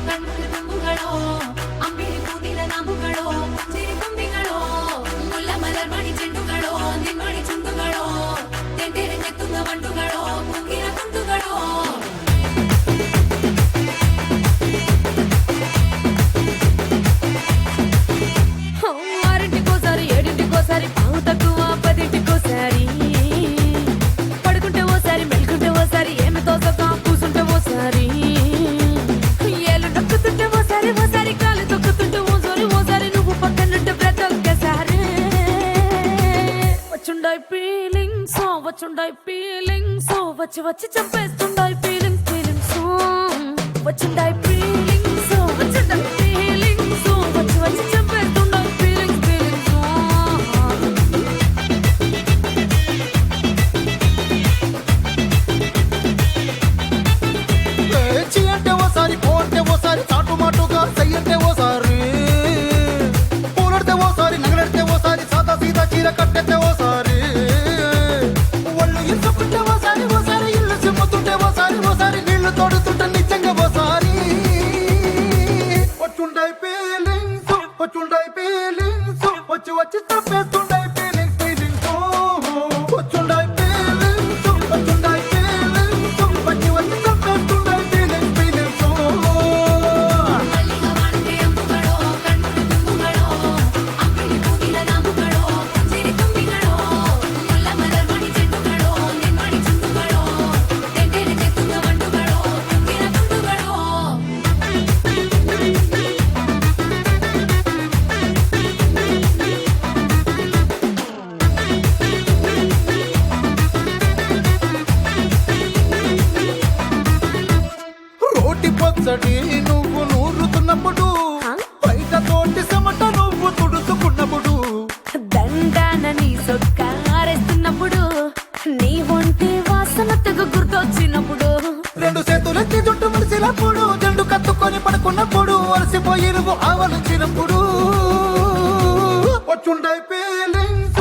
കൺമുകളോ അമ്പിളി പൂതില നാമ്പുകളോ പുഞ്ചിരി തുമ്പികളോ മുല്ല മലർമണി ചെണ്ടുകളോ നിന്മണി ചുണ്ടുകളോ തെണ്ടെറിഞ്ഞെത്തുന്ന വണ്ടുകളോ മുങ്ങിന കുണ്ടുകളോ ఆరింటికోసారి ఏడింటికోసారి పావు తక్కువ పదింటికోసారి పడుకుంటే ఓసారి మెలుకుంటే ఓసారి ఏమి తోసక కూసుంటే ఓసారి ఏళ్ళు నొక్కుతుంటే ఓసారి ఓసారి కాలు తొక్కుతుంటే ఓసారి ఓసారి నువ్వు పక్కనుంటే బ్రెత్ ఒక్కసారి వచ్చుండాయి ఫీలింగ్స్ వచ్చి వచ్చి చంపేస్తుండాయి ఫీలింగ్స్ వచ్చుండాయి ఫీలింగ్స్ వచ్చి వచ్చి చంపేస్తుండాయి ఫీలింగ్స్ చీ అంటే ఓసారి పో అంటే ఓసారి చాటు మాటుగా సై అంటే ఓసారి పూలడితే ఓసారి నగలడితే ఓసారి సాదా సీదా చీర కట్టెత్తే ఓసారి ఒళ్ళు ఇసుకుంటే ఓసారి ఓసారి ఇల్లు సిమ్ముతుంటే ఓసారి ఓసారి నీళ్లు తోడుతుంటే నిజంగా ఓసారి వచ్చుండాయి ఫీలింగ్స్ వచ్చి వచ్చి తప్పేస్తుండాయి ఫీలింగ్స్ వచ్చుండాయి ఫీలింగ్స్ వచ్చి వచ్చి తప్పేస్తుండాయి ఫీలింగ్స్ మల్లిగా వాడితే అంబుಗಳೋ కన్నులు తుంగుಗಳೋ అమ్మిడి పూదిల నాంబుಗಳೋ పుంజిరి తుంబిಗಳೋ ముల్ల మలర్మణి చెట్టుಗಳೋ నిన్మణి చుండుಗಳೋ తెంటెరెచెత్తున్న వండుಗಳೋ పుంగిన తుండుಗಳೋ రోటి పచ్చడి నువ్వు నూరుతున్నప్పుడు బయట తోటి చెమట నువ్వు తుడుచుకున్నప్పుడు దండాన నీ సొక్కారేస్తున్నప్పుడు నీ ఒంటి వాసన తెగ గుర్తొచ్చినప్పుడు రెండు చేతులెత్తి జుట్టు ముడిసినప్పుడు జండు కత్తుకొని పడుకున్నప్పుడు అలసిపోయి నువ్వు ఆవలించినప్పుడు వచ్చుండాయి ఫీలింగ్స్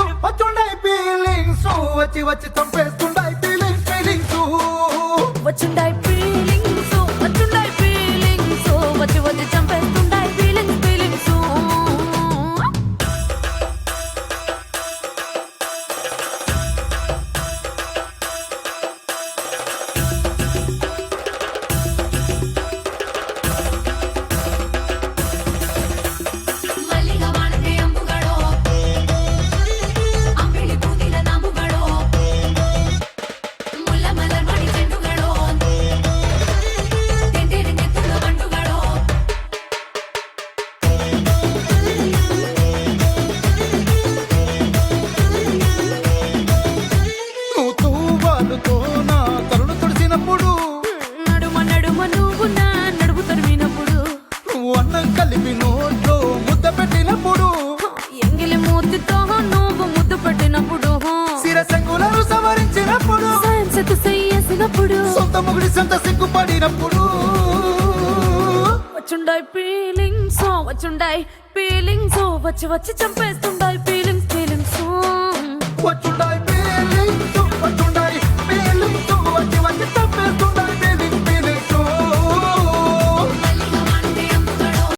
వచ్చి వచ్చి చంపేస్తుండాయి ఫీలింగ్స్ వచ్చుండాయి ఫీలింగ్స్ వచ్చి వచ్చి చంపేస్తుండాయి ఫీలింగ్స్ మల్లిగా వాడితే అంబుಗಳೋ అమ్మిడి పూదిల నాంబుಗಳೋ ముల్ల మలర్మణి చెట్టుಗಳೋ తెంటెరెచెత్తున్న వండుಗಳೋ నువ్వు తూవాలుతో నా తలను తుడిచినప్పుడు నడుమ నువ్వు నా నడుము తరిమినప్పుడు నువ్వు అన్నం కలిపి నోట్లో ముద్ద పెట్టినప్పుడు ఎంగిలి మూతితో నువ్వు ముద్దు పెట్టినప్పుడు శిరసంగులను సవరించినప్పుడు సైన్సెతు చెయ్యేసినప్పుడు సొంత ముగుడి సొంత సిగ్గుపడినప్పుడు వచ్చుండాయి ఫీలింగ్స్ వచ్చి వచ్చి చంపేస్తుండాయి